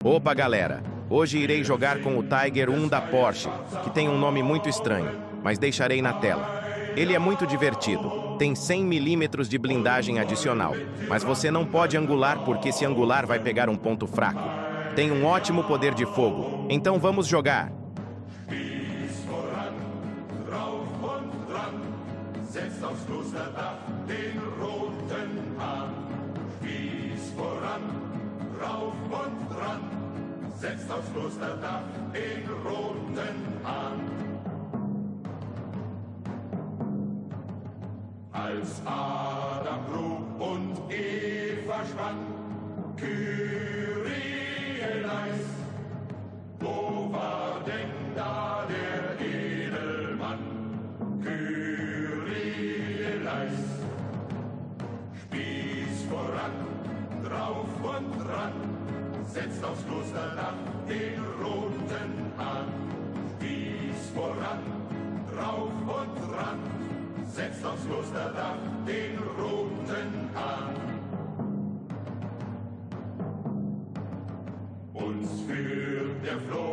Opa, galera! Hoje irei jogar com o Tiger 1 da Porsche, que tem um nome muito estranho, mas deixarei na tela. Ele é muito divertido, tem 100 milímetros de blindagem adicional, mas você não pode angular porque se angular vai pegar um ponto fraco. Tem um ótimo poder de fogo, então vamos jogar! Spieß voran, drauf und dran, setzt aufs Klosterdach den roten Hahn. Spieß voran, drauf und dran, setzt aufs Klosterdach den roten Hahn. Als Adam grub und Eva schwang, Kyrieleis, wo war denn da der Edelmann? Kyrieleis. Spieß voran, drauf und dran, setzt aufs Klosterdach den roten Hahn. Spieß voran, drauf und dran, setzt aufs Klosterdach den roten Hahn. Uns führt der Floh